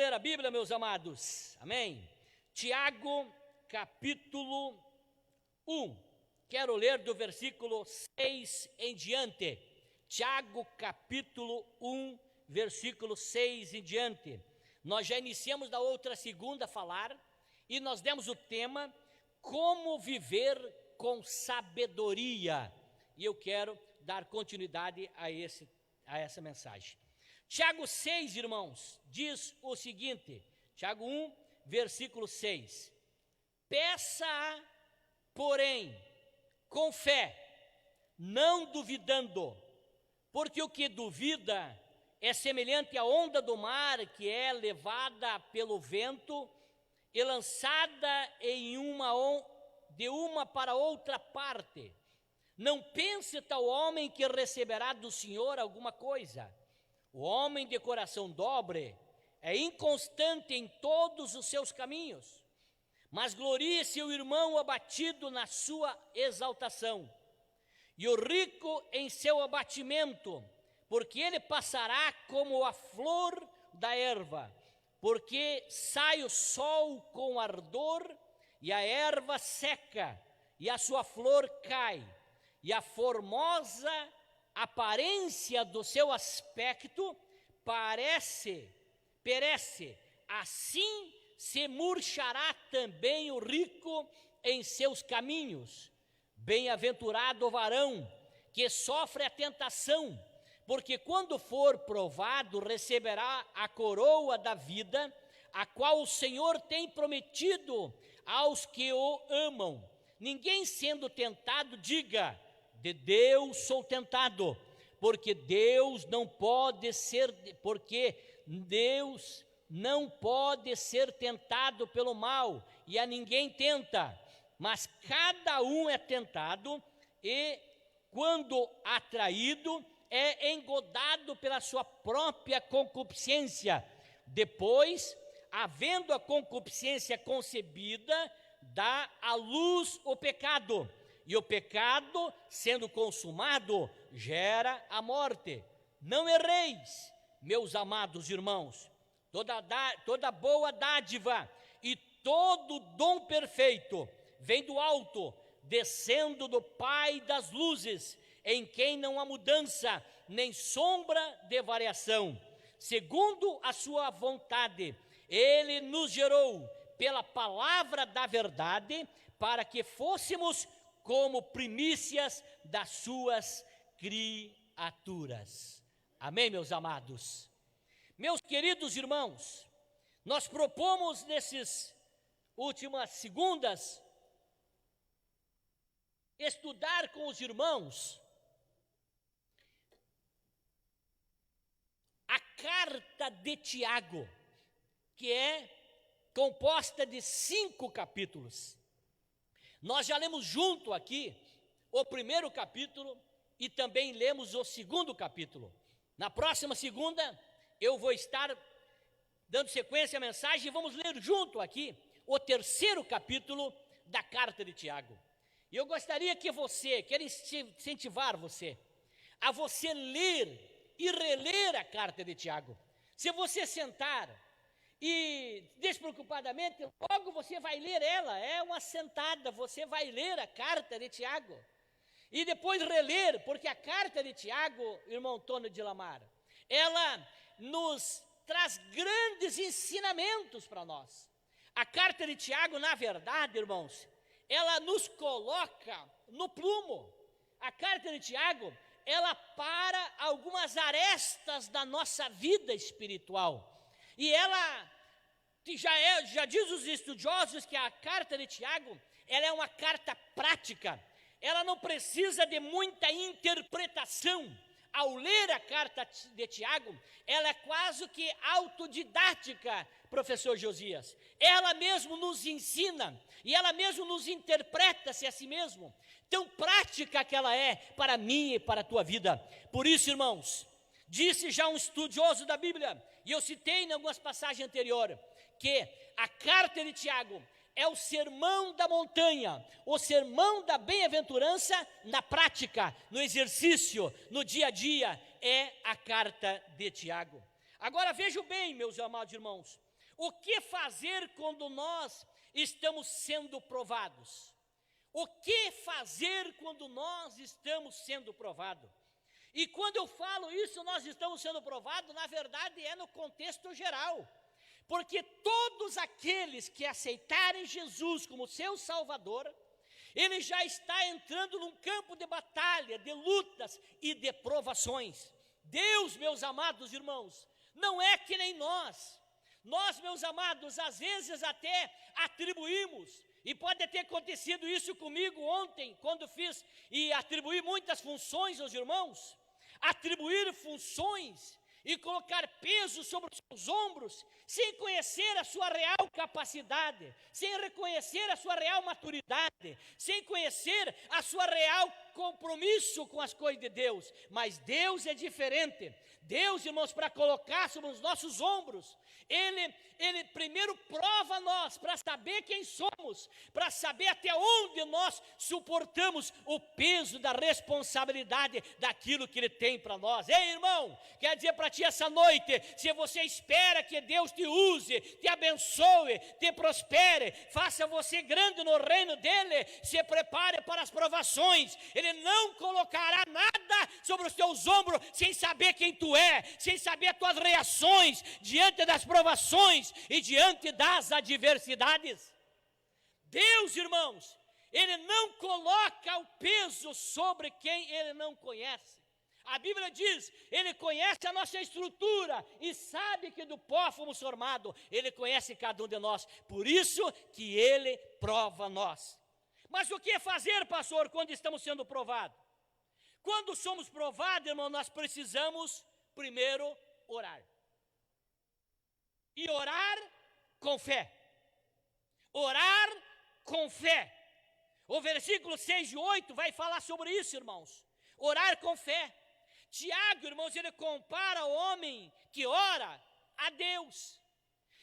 ler a Bíblia, meus amados? Amém? Tiago, capítulo 1. Quero ler do versículo 6 em diante. Tiago, capítulo 1, versículo 6 em diante. Nós já iniciamos da outra segunda a falar e nós demos o tema Como viver com sabedoria. E eu quero dar continuidade a essa mensagem. Tiago 6, irmãos, diz o seguinte, Tiago 1, versículo 6. Peça, porém, com fé, não duvidando, porque o que duvida é semelhante à onda do mar que é levada pelo vento e lançada de uma para outra parte. Não pense tal homem que receberá do Senhor alguma coisa. O homem de coração dobre é inconstante em todos os seus caminhos, mas glorie-se o irmão abatido na sua exaltação, e o rico em seu abatimento, porque ele passará como a flor da erva, porque sai o sol com ardor, e a erva seca, e a sua flor cai, e a formosa aparência do seu aspecto perece, assim se murchará também o rico em seus caminhos. Bem-aventurado o varão que sofre a tentação, porque quando for provado receberá a coroa da vida, a qual o Senhor tem prometido aos que o amam. Ninguém sendo tentado diga: de Deus sou tentado, porque Deus não pode ser tentado pelo mal, e a ninguém tenta, mas cada um é tentado e, quando atraído, é engodado pela sua própria concupiscência. Depois, havendo a concupiscência concebida, dá à luz o pecado. E o pecado, sendo consumado, gera a morte. Não erreis, meus amados irmãos. Toda boa dádiva e todo dom perfeito vem do alto, descendo do Pai das luzes, em quem não há mudança, nem sombra de variação. Segundo a sua vontade, Ele nos gerou pela palavra da verdade, para que fôssemos como primícias das suas criaturas. Amém, meus amados? Meus queridos irmãos, nós propomos nessas últimas segundas estudar com os irmãos a carta de Tiago, que é composta de 5 capítulos. Nós já lemos junto aqui o primeiro capítulo e também lemos o segundo capítulo. Na próxima segunda, eu vou estar dando sequência à mensagem e vamos ler junto aqui o terceiro capítulo da carta de Tiago. E eu gostaria que quero incentivar você, a você ler e reler a carta de Tiago. Se você sentar e despreocupadamente, logo você vai ler ela, é uma sentada, você vai ler a carta de Tiago. E depois reler, porque a carta de Tiago, irmão Antônio de Lamar, ela nos traz grandes ensinamentos para nós. A carta de Tiago, na verdade, irmãos, ela nos coloca no prumo. A carta de Tiago, ela para algumas arestas da nossa vida espiritual. E ela já diz os estudiosos que a carta de Tiago, ela é uma carta prática. Ela não precisa de muita interpretação. Ao ler a carta de Tiago, ela é quase que autodidática, professor Josias. Ela mesmo nos ensina e ela mesmo nos interpreta-se a si mesmo. Tão prática que ela é para mim e para a tua vida. Por isso, irmãos, disse já um estudioso da Bíblia, e eu citei em algumas passagens anteriores, que a carta de Tiago é o sermão da montanha, o sermão da bem-aventurança na prática, no exercício, no dia a dia, é a carta de Tiago. Agora vejam bem, meus amados irmãos, o que fazer quando nós estamos sendo provados? O que fazer quando nós estamos sendo provados? E quando eu falo isso, nós estamos sendo provados, na verdade é no contexto geral. Porque todos aqueles que aceitarem Jesus como seu Salvador, ele já está entrando num campo de batalha, de lutas e de provações. Deus, meus amados irmãos, não é que nem nós. Nós, meus amados, às vezes até atribuímos, e pode ter acontecido isso comigo ontem, quando fiz e atribuí muitas funções aos irmãos, atribuir funções e colocar peso sobre os seus ombros, sem conhecer a sua real capacidade, sem reconhecer a sua real maturidade, sem conhecer a sua real compromisso com as coisas de Deus. Mas Deus é diferente. Deus, irmãos, para colocar sobre os nossos ombros, Ele primeiro prova nós, para saber quem somos, para saber até onde nós suportamos o peso da responsabilidade daquilo que Ele tem para nós. Ei, irmão, quer dizer para ti essa noite, se você espera que Deus te use, te abençoe, te prospere, faça você grande no reino dEle, se prepare para as provações. Ele não colocará nada sobre os teus ombros sem saber quem tu é, sem saber as tuas reações diante das provações e diante das adversidades. Deus, irmãos, Ele não coloca o peso sobre quem Ele não conhece. A Bíblia diz, Ele conhece a nossa estrutura e sabe que do pó fomos formados. Ele conhece cada um de nós, por isso que Ele prova nós. Mas o que fazer, pastor, quando estamos sendo provados? Quando somos provados, irmão, nós precisamos primeiro orar. E orar com fé. Orar com fé. O versículo 6 e 8 vai falar sobre isso, irmãos. Orar com fé. Tiago, irmãos, ele compara o homem que ora a Deus.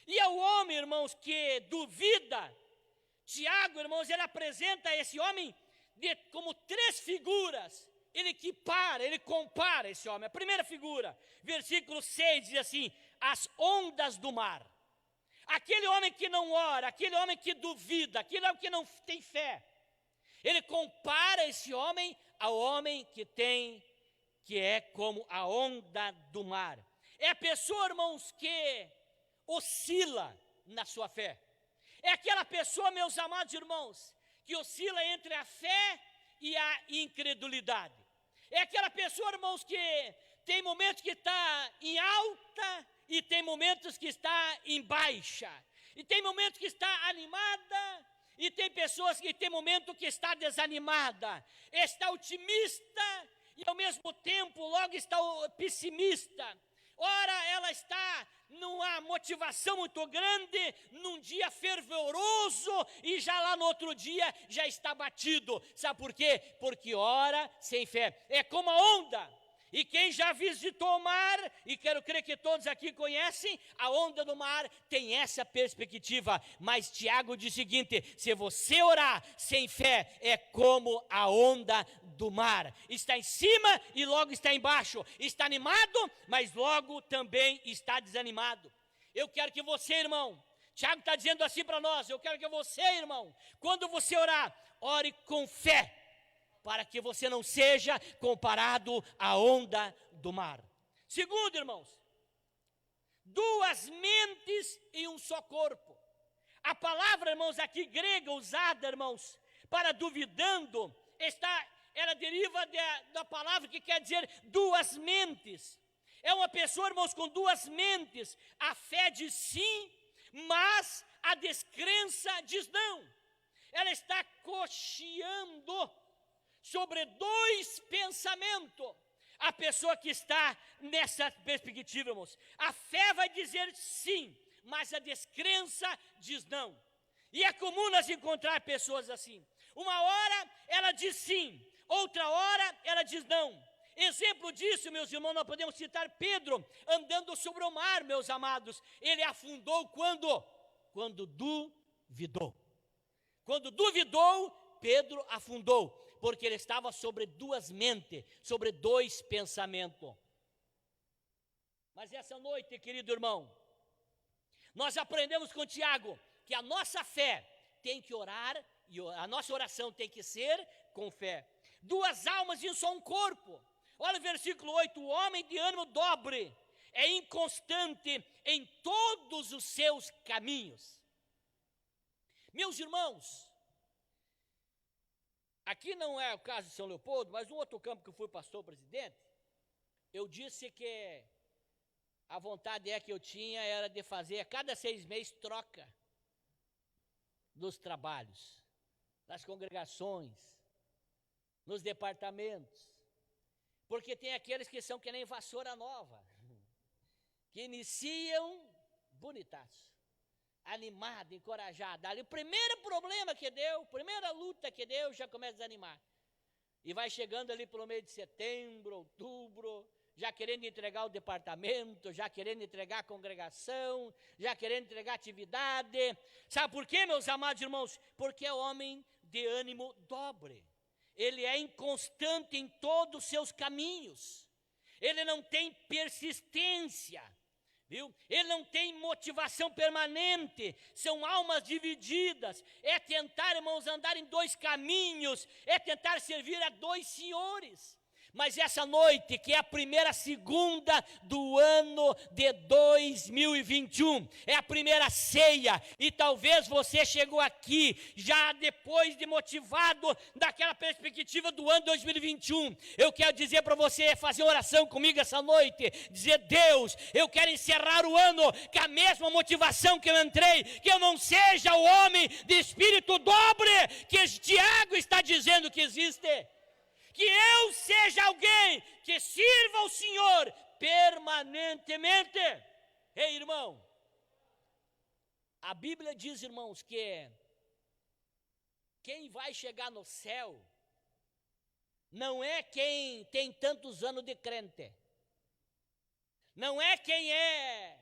E ao homem, irmãos, que duvida, Tiago, irmãos, ele apresenta esse homem como três figuras. Ele compara esse homem. A primeira figura, versículo 6, diz assim: as ondas do mar. Aquele homem que não ora, aquele homem que duvida, aquele homem que não tem fé. Ele compara esse homem ao homem que é como a onda do mar. É a pessoa, irmãos, que oscila na sua fé. É aquela pessoa, meus amados irmãos, que oscila entre a fé e a incredulidade. É aquela pessoa, irmãos, que tem momentos que está em alta e tem momentos que está em baixa. E tem momentos que está animada e tem pessoas que tem momento que está desanimada. Está otimista e ao mesmo tempo logo está pessimista. Ora, ela está numa motivação muito grande, num dia fervoroso, e já lá no outro dia já está batido. Sabe por quê? Porque ora sem fé. É como a onda. E quem já visitou o mar, e quero crer que todos aqui conhecem, a onda do mar tem essa perspectiva. Mas Tiago diz o seguinte: se você orar sem fé, é como a onda do mar. Está em cima e logo está embaixo. Está animado, mas logo também está desanimado. Eu quero que você, irmão, Tiago está dizendo assim para nós, eu quero que você, irmão, quando você orar, ore com fé, para que você não seja comparado à onda do mar. Segundo, irmãos, duas mentes e um só corpo. A palavra, irmãos, aqui grega usada, irmãos, para duvidando, ela deriva da palavra que quer dizer duas mentes. É uma pessoa, irmãos, com duas mentes. A fé diz sim, mas a descrença diz não. Ela está cocheando sobre dois pensamentos. A pessoa que está nessa perspectiva, irmãos, a fé vai dizer sim, mas a descrença diz não. E é comum nós encontrar pessoas assim. Uma hora ela diz sim, outra hora ela diz não. Exemplo disso, meus irmãos, nós podemos citar Pedro andando sobre o mar, meus amados. Ele afundou quando duvidou. Quando duvidou, Pedro afundou, porque ele estava sobre duas mentes, sobre dois pensamentos. Mas essa noite, querido irmão, nós aprendemos com Tiago que a nossa fé tem que orar, e a nossa oração tem que ser com fé. 2 almas e um só um corpo. Olha o versículo 8, o homem de ânimo dobre é inconstante em todos os seus caminhos. Meus irmãos, aqui não é o caso de São Leopoldo, mas um outro campo que eu fui pastor presidente, eu disse que a vontade que eu tinha era de fazer a cada 6 meses troca dos trabalhos, das congregações, nos departamentos, porque tem aqueles que são que nem vassoura nova, que iniciam bonitaço, animado, encorajado. Ali o primeiro problema que deu, primeira luta que deu, já começa a desanimar. E vai chegando ali pelo meio de setembro, outubro, já querendo entregar o departamento, já querendo entregar a congregação, já querendo entregar a atividade. Sabe por quê, meus amados irmãos? Porque é homem de ânimo dobre. Ele é inconstante em todos os seus caminhos. Ele não tem persistência, viu? Ele não tem motivação permanente. São almas divididas. É tentar, irmãos, andar em 2 caminhos. É tentar servir a 2 senhores. Mas essa noite, que é a primeira segunda do ano de 2021, é a primeira ceia, e talvez você chegou aqui já depois de motivado daquela perspectiva do ano 2021. Eu quero dizer para você, fazer oração comigo essa noite, dizer: Deus, eu quero encerrar o ano com a mesma motivação que eu entrei, que eu não seja o homem de espírito dobre que Tiago está dizendo que existe. Que eu seja alguém que sirva ao Senhor permanentemente. Ei, irmão, a Bíblia diz, irmãos, que quem vai chegar no céu não é quem tem tantos anos de crente, não é quem é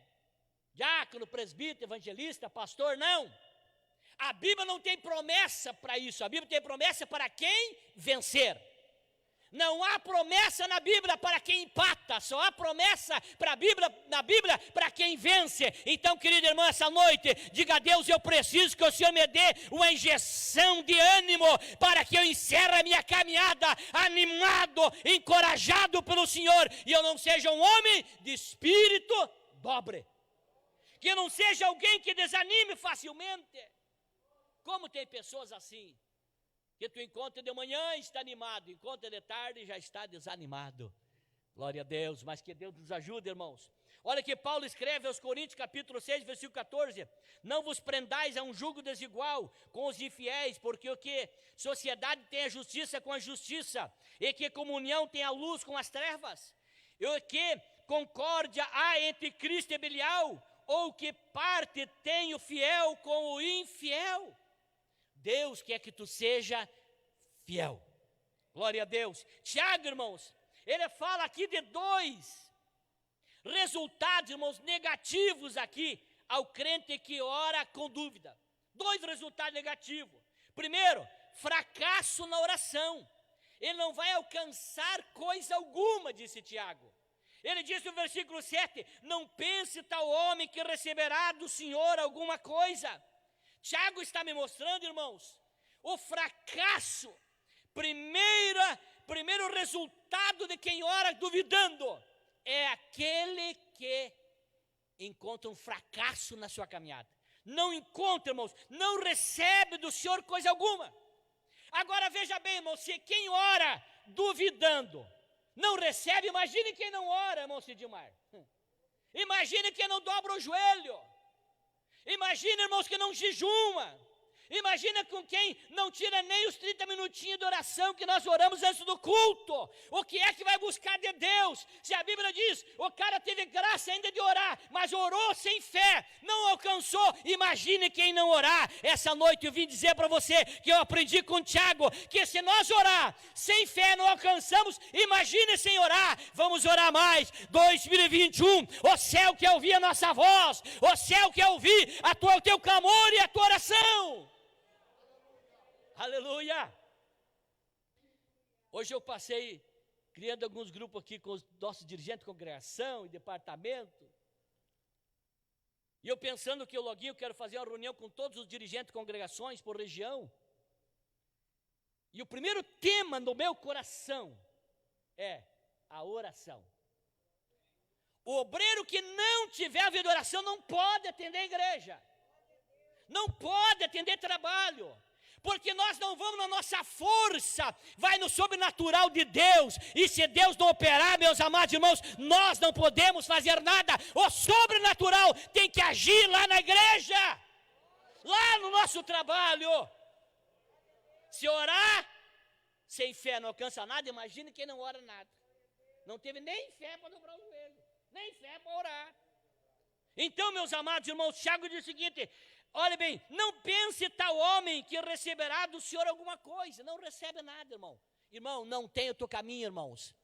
diácono, presbítero, evangelista, pastor, não. A Bíblia não tem promessa para isso, a Bíblia tem promessa para quem vencer. Não há promessa na Bíblia para quem empata, só há promessa na Bíblia para quem vence. Então, querida irmã, essa noite, diga a Deus: eu preciso que o Senhor me dê uma injeção de ânimo para que eu encerre a minha caminhada animado, encorajado pelo Senhor, e eu não seja um homem de espírito dobre, que eu não seja alguém que desanime facilmente. Como tem pessoas assim, que tu encontra de manhã e está animado, encontra de tarde e já está desanimado. Glória a Deus, mas que Deus nos ajude, irmãos. Olha que Paulo escreve aos Coríntios, capítulo 6, versículo 14: não vos prendais a um jugo desigual com os infiéis, porque o que sociedade tem a justiça com a justiça, e que comunhão tem a luz com as trevas, e o que concórdia há entre Cristo e Belial, ou que parte tem o fiel com o infiel? Deus quer que tu seja fiel. Glória a Deus. Tiago, irmãos, ele fala aqui de 2 resultados, irmãos, negativos aqui ao crente que ora com dúvida. 2 resultados negativos. Primeiro, fracasso na oração. Ele não vai alcançar coisa alguma, disse Tiago. Ele diz no versículo 7, não pense tal homem que receberá do Senhor alguma coisa. Tiago está me mostrando, irmãos, o fracasso, primeiro resultado de quem ora duvidando, é aquele que encontra um fracasso na sua caminhada. Não encontra, irmãos, não recebe do Senhor coisa alguma. Agora veja bem, irmãos, se quem ora duvidando não recebe, imagine quem não ora, irmão Sidmar. Imagine quem não dobra o joelho. Imagina, irmãos, que não jejuma. Imagina com quem não tira nem os 30 minutinhos de oração que nós oramos antes do culto. O que é que vai buscar de Deus? Se a Bíblia diz, o cara teve graça ainda de orar, mas orou sem fé, não alcançou. Imagine quem não orar. Essa noite eu vim dizer para você que eu aprendi com Tiago, que se nós orar sem fé não alcançamos, imagine sem orar. Vamos orar mais. 2021, o céu quer ouvir a nossa voz, o céu quer ouvir o teu clamor e a tua oração. Aleluia! Hoje eu passei criando alguns grupos aqui com os nossos dirigentes de congregação e departamento. E eu pensando que o Loguinho quero fazer uma reunião com todos os dirigentes de congregações por região. E o primeiro tema no meu coração é a oração. O obreiro que não tiver a vida de oração não pode atender a igreja. Não pode atender trabalho. Porque nós não vamos na nossa força, vai no sobrenatural de Deus. E se Deus não operar, meus amados irmãos, nós não podemos fazer nada. O sobrenatural tem que agir lá na igreja, lá no nosso trabalho. Se orar sem fé não alcança nada, imagine quem não ora nada. Não teve nem fé para dobrar o joelho, nem fé para orar. Então, meus amados irmãos, Tiago diz o seguinte: olha bem, não pense tal homem que receberá do Senhor alguma coisa. Não recebe nada, irmão. Irmão, não tem o teu caminho, irmãos.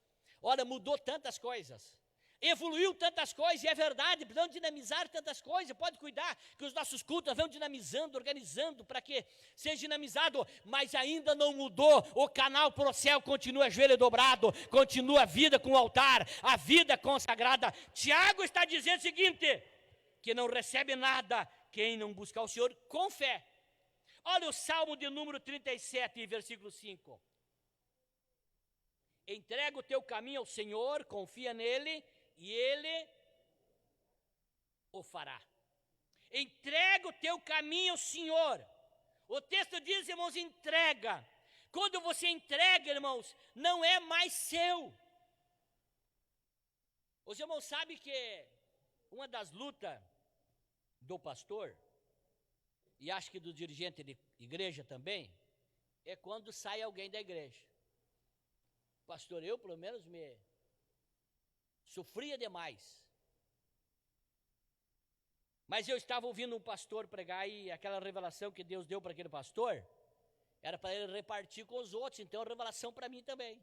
Olha, mudou tantas coisas. Evoluiu tantas coisas, e é verdade, precisamos dinamizar tantas coisas. Pode cuidar que os nossos cultos vão dinamizando, organizando para que seja dinamizado, mas ainda não mudou. O canal para o céu continua joelho dobrado, continua a vida com o altar, a vida consagrada. Tiago está dizendo o seguinte: que não recebe nada quem não buscar o Senhor com fé. Olha o Salmo de número 37, versículo 5. Entrega o teu caminho ao Senhor, confia nele, e ele o fará. Entrega o teu caminho ao Senhor. O texto diz, irmãos, entrega. Quando você entrega, irmãos, não é mais seu. Os irmãos sabem que uma das lutas do pastor, e acho que do dirigente de igreja também, é quando sai alguém da igreja. Pastor, eu pelo menos me sofria demais. Mas eu estava ouvindo um pastor pregar, e aquela revelação que Deus deu para aquele pastor, era para ele repartir com os outros, então é revelação para mim também.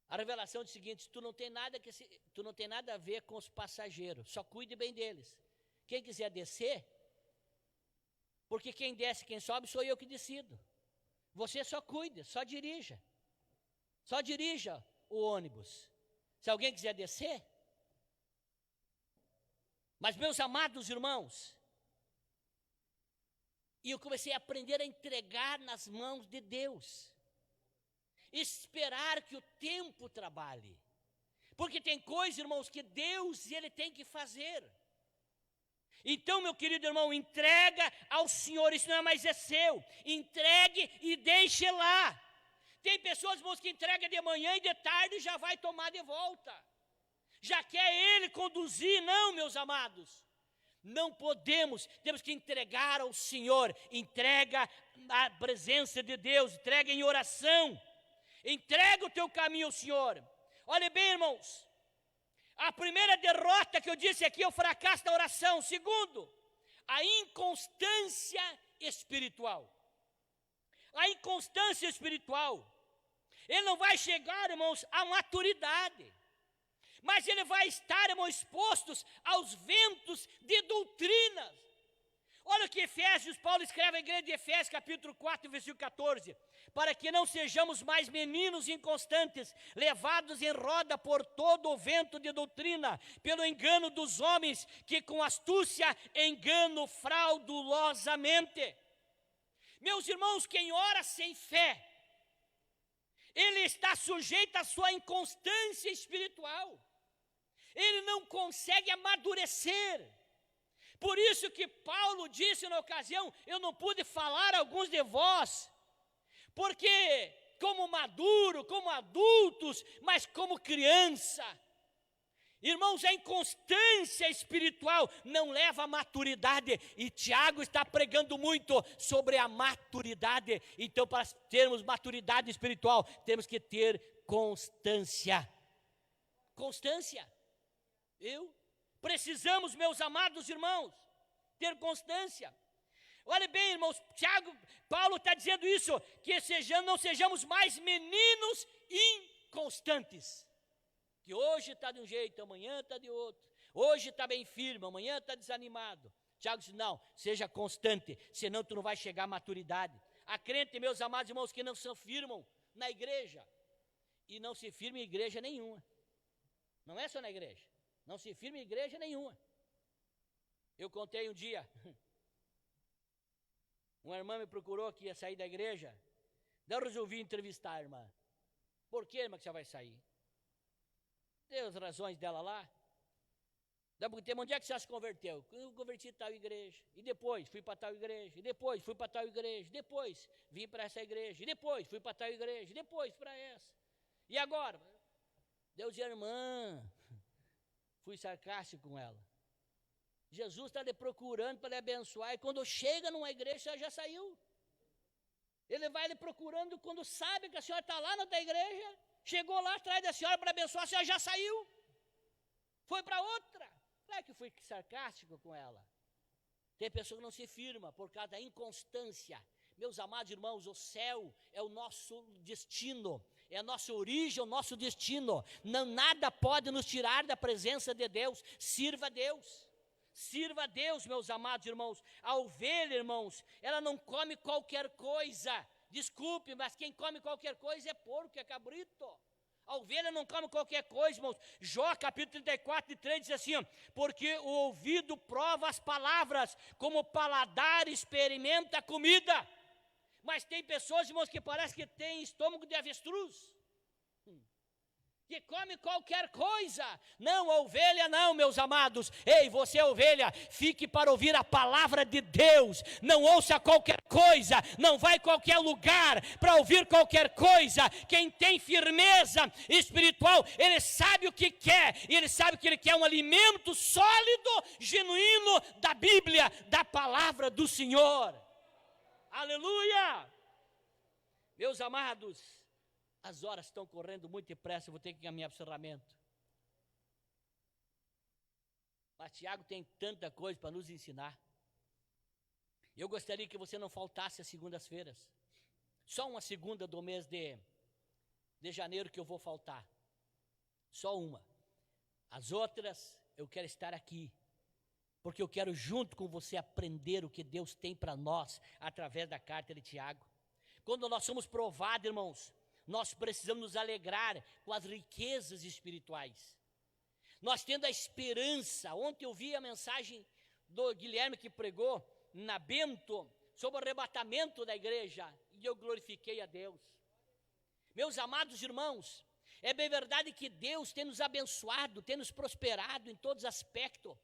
A revelação é o seguinte: tu não tem nada a ver com os passageiros, só cuide bem deles. Quem quiser descer, porque quem desce, quem sobe, sou eu que decido. Você só cuide, só dirija o ônibus. Se alguém quiser descer. Mas, meus amados irmãos, e eu comecei a aprender a entregar nas mãos de Deus. Esperar que o tempo trabalhe. Porque tem coisas, irmãos, que Deus ele tem que fazer. Então, meu querido irmão, entrega ao Senhor, isso não é mais seu. Entregue e deixe lá. Tem pessoas, irmãos, que entregam de manhã e de tarde e já vai tomar de volta. Já quer ele conduzir. Não, meus amados. Não podemos, temos que entregar ao Senhor. Entrega na presença de Deus, entrega em oração. Entrega o teu caminho ao Senhor. Olha bem, irmãos, a primeira derrota que eu disse aqui é o fracasso da oração. Segundo, a inconstância espiritual. A inconstância espiritual. Ele não vai chegar, irmãos, à maturidade, mas ele vai estar, irmãos, expostos aos ventos de doutrinas. Olha o que Paulo escreve à igreja de Efésios, capítulo 4, versículo 14. Para que não sejamos mais meninos inconstantes, levados em roda por todo o vento de doutrina, pelo engano dos homens, que com astúcia enganam fraudulosamente. Meus irmãos, quem ora sem fé, ele está sujeito à sua inconstância espiritual. Ele não consegue amadurecer. Por isso que Paulo disse na ocasião: eu não pude falar a alguns de vós, porque como maduro, como adultos, mas como criança. Irmãos, a inconstância espiritual não leva à maturidade, e Tiago está pregando muito sobre a maturidade. Então, para termos maturidade espiritual, temos que ter constância. Constância. Precisamos, meus amados irmãos, ter constância. Olha bem, irmãos, Paulo está dizendo isso, que não sejamos mais meninos inconstantes. Que hoje está de um jeito, amanhã está de outro. Hoje está bem firme, amanhã está desanimado. Tiago diz: não, seja constante, senão tu não vai chegar à maturidade. Há crente, meus amados irmãos, que não se firmam na igreja. E não se firma em igreja nenhuma. Não é só na igreja. Não se firma em igreja nenhuma. Eu contei um dia, uma irmã me procurou que ia sair da igreja, daí eu resolvi entrevistar a irmã. Por que, irmã, que você vai sair? Dei as razões dela lá. Daí porque onde é que você se converteu? Eu converti em tal igreja, e depois fui para tal igreja, e depois fui para tal igreja, depois vim para essa igreja, e depois fui para tal igreja, e depois para essa. E agora? Deus e a irmã, fui sarcástico com ela. Jesus está lhe procurando para lhe abençoar, e quando chega numa igreja, ela já saiu. Ele vai lhe procurando quando sabe que a senhora está lá na outra igreja, chegou lá atrás da senhora para abençoar, a senhora já saiu, foi para outra. Claro que fui sarcástico com ela. Tem pessoa que não se firma por causa da inconstância. Meus amados irmãos, o céu é o nosso destino, é a nossa origem, o nosso destino. Não, nada pode nos tirar da presença de Deus. Sirva a Deus. Sirva a Deus, meus amados irmãos. A ovelha, irmãos, ela não come qualquer coisa. Desculpe, mas quem come qualquer coisa é porco, é cabrito. A ovelha não come qualquer coisa, irmãos. Jó, capítulo 34, 3, diz assim: porque o ouvido prova as palavras, como o paladar experimenta a comida. Mas tem pessoas, irmãos, que parece que tem estômago de avestruz, que come qualquer coisa. Não, a ovelha não, meus amados. Ei, você ovelha, fique para ouvir a palavra de Deus. Não ouça qualquer coisa, não vai a qualquer lugar para ouvir qualquer coisa. Quem tem firmeza espiritual, ele sabe o que quer, e ele sabe que ele quer um alimento sólido, genuíno da Bíblia, da palavra do Senhor. Aleluia! Meus amados, as horas estão correndo muito depressa, eu vou ter que caminhar para o encerramento. Mas Tiago tem tanta coisa para nos ensinar. Eu gostaria que você não faltasse às segundas-feiras. Só uma segunda do mês de janeiro que eu vou faltar. Só uma. As outras, eu quero estar aqui, porque eu quero junto com você aprender o que Deus tem para nós, através da carta de Tiago. Quando nós somos provados, irmãos, nós precisamos nos alegrar com as riquezas espirituais. Nós tendo a esperança. Ontem eu vi a mensagem do Guilherme que pregou na Bento sobre o arrebatamento da igreja, e eu glorifiquei a Deus. Meus amados irmãos, é bem verdade que Deus tem nos abençoado, tem nos prosperado em todos os aspectos,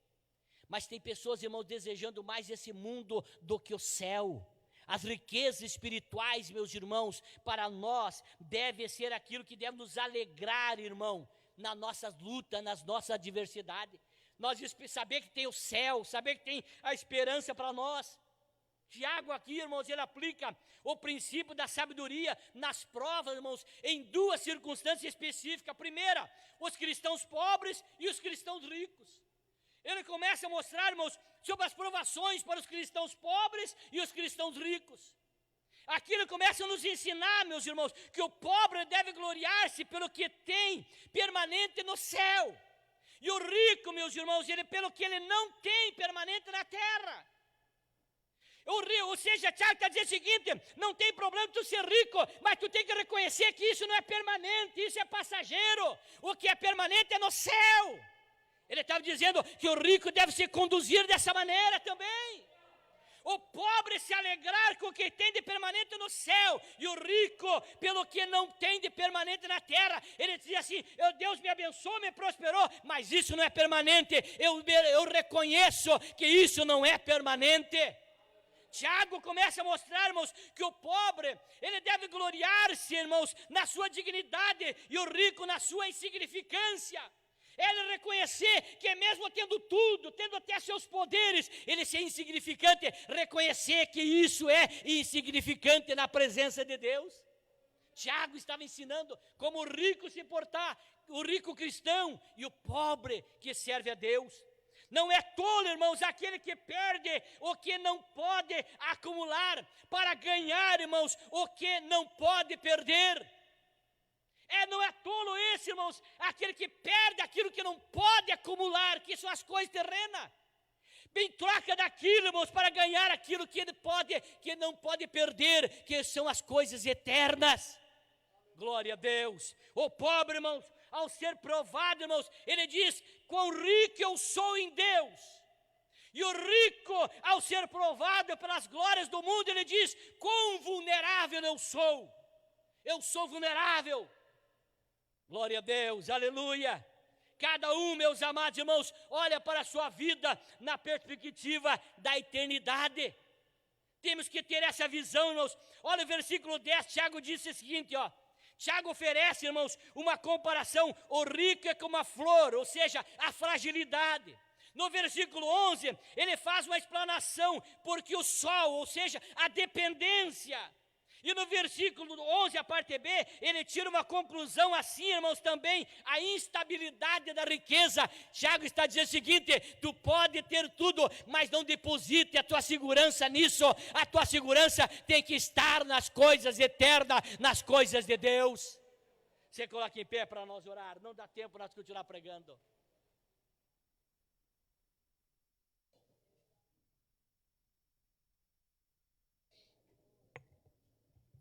mas tem pessoas, irmãos, desejando mais esse mundo do que o céu. As riquezas espirituais, meus irmãos, para nós deve ser aquilo que deve nos alegrar, irmão, nas nossas lutas, nas nossas adversidades. Nós saber que tem o céu, saber que tem a esperança para nós. Tiago aqui, irmãos, ele aplica o princípio da sabedoria nas provas, irmãos, em duas circunstâncias específicas. A primeira, os cristãos pobres e os cristãos ricos. Ele começa a mostrar, irmãos, sobre as provações para os cristãos pobres e os cristãos ricos. Aqui ele começa a nos ensinar, meus irmãos, que o pobre deve gloriar-se pelo que tem permanente no céu. E o rico, meus irmãos, ele pelo que ele não tem permanente na terra. Ou seja, Tiago está dizendo o seguinte: não tem problema tu ser rico, mas tu tem que reconhecer que isso não é permanente, isso é passageiro. O que é permanente é no céu. Ele estava dizendo que o rico deve se conduzir dessa maneira também. O pobre se alegrar com o que tem de permanente no céu, e o rico pelo que não tem de permanente na terra. Ele dizia assim: Deus me abençoou, me prosperou, mas isso não é permanente. Eu reconheço que isso não é permanente. Tiago começa a mostrar, irmãos, que o pobre, ele deve gloriar-se, irmãos, na sua dignidade, e o rico na sua insignificância. Ele reconhecer que mesmo tendo tudo, tendo até seus poderes, ele ser insignificante, reconhecer que isso é insignificante na presença de Deus. Tiago estava ensinando como o rico se portar, o rico cristão e o pobre que serve a Deus. Não é tolo, irmãos, aquele que perde o que não pode acumular para ganhar, irmãos, o que não pode perder. Não é tolo esse, irmãos, aquele que perde aquilo que não pode acumular, que são as coisas terrenas. Em troca daquilo, irmãos, para ganhar aquilo que que não pode perder, que são as coisas eternas. Glória a Deus. O pobre, irmãos, ao ser provado, irmãos, ele diz: quão rico eu sou em Deus. E o rico, ao ser provado pelas glórias do mundo, ele diz: quão vulnerável eu sou vulnerável. Glória a Deus, aleluia. Cada um, meus amados irmãos, olha para a sua vida na perspectiva da eternidade. Temos que ter essa visão, irmãos. Olha o versículo 10, Tiago disse o seguinte, Tiago oferece, irmãos, uma comparação: o rico é como a flor, ou seja, a fragilidade. No versículo 11, ele faz uma explanação, porque o sol, ou seja, a dependência. E no versículo 11, a parte B, ele tira uma conclusão assim, irmãos, também, a instabilidade da riqueza. Tiago está dizendo o seguinte: tu pode ter tudo, mas não deposite a tua segurança nisso. A tua segurança tem que estar nas coisas eternas, nas coisas de Deus. Você coloca em pé para nós orar, não dá tempo para nós continuar pregando.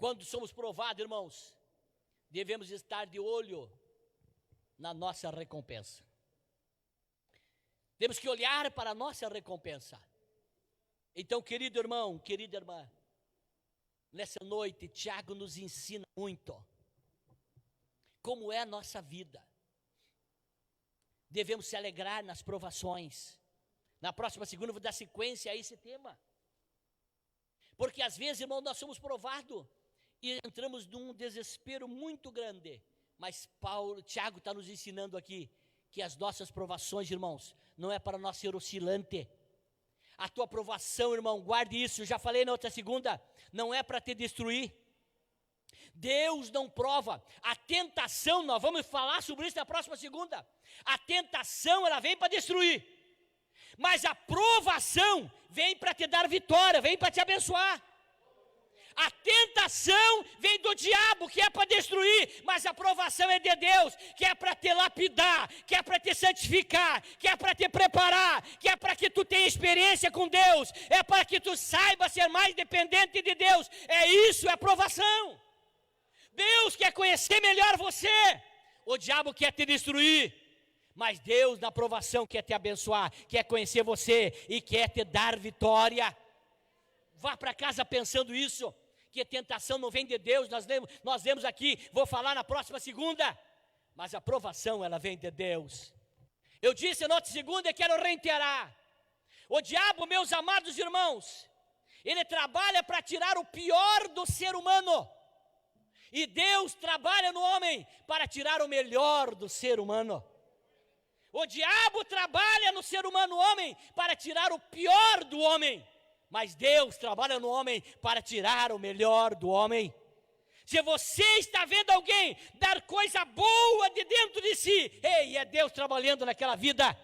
Quando somos provados, irmãos, devemos estar de olho na nossa recompensa. Temos que olhar para a nossa recompensa. Então, querido irmão, querida irmã, nessa noite, Tiago nos ensina muito como é a nossa vida. Devemos se alegrar nas provações. Na próxima segunda eu vou dar sequência a esse tema. Porque às vezes, irmão, nós somos provados e entramos num desespero muito grande. Mas Tiago está nos ensinando aqui que as nossas provações, irmãos, não é para nós ser oscilante. A tua provação, irmão, guarde isso, eu já falei na outra segunda, não é para te destruir. Deus não prova. A tentação, nós vamos falar sobre isso na próxima segunda. A tentação, ela vem para destruir. Mas a provação vem para te dar vitória, vem para te abençoar. A tentação vem do diabo, que é para destruir, mas a provação é de Deus, que é para te lapidar, que é para te santificar, que é para te preparar, que é para que tu tenha experiência com Deus, é para que tu saiba ser mais dependente de Deus. É isso, é provação. Deus quer conhecer melhor você, o diabo quer te destruir, mas Deus na provação quer te abençoar, quer conhecer você e quer te dar vitória. Vá para casa pensando isso, que tentação não vem de Deus. Nós lemos aqui, vou falar na próxima segunda, mas a provação ela vem de Deus. Eu disse na outra segunda e quero reiterar: o diabo, meus amados irmãos, ele trabalha para tirar o pior do ser humano, e Deus trabalha no homem para tirar o melhor do ser humano. O diabo trabalha no ser humano, homem, para tirar o pior do homem, mas Deus trabalha no homem para tirar o melhor do homem. Se você está vendo alguém dar coisa boa de dentro de si, ei, é Deus trabalhando naquela vida.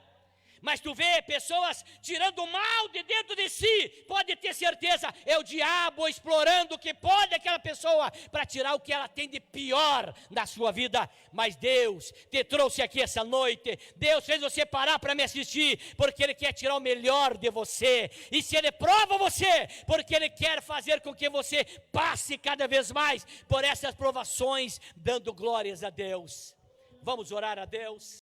Mas tu vê pessoas tirando o mal de dentro de si, pode ter certeza, é o diabo explorando o que pode aquela pessoa para tirar o que ela tem de pior na sua vida. Mas Deus te trouxe aqui essa noite, Deus fez você parar para me assistir, porque Ele quer tirar o melhor de você. E se Ele prova você, porque Ele quer fazer com que você passe cada vez mais por essas provações, dando glórias a Deus. Vamos orar a Deus.